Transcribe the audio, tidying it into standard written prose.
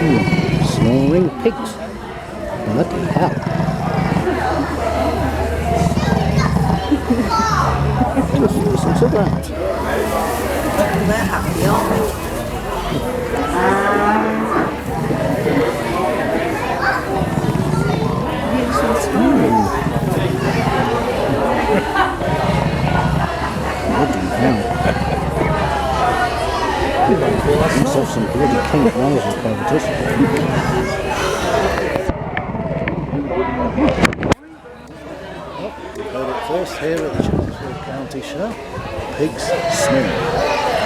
Snoring pigs. Bloody hell. Just listen to that. They're happy, aren't they? Bloody hell. Must have some bloody kink noses by the dish. Well, you heard it first here at the Chelmsford County Show. Pigs snoring.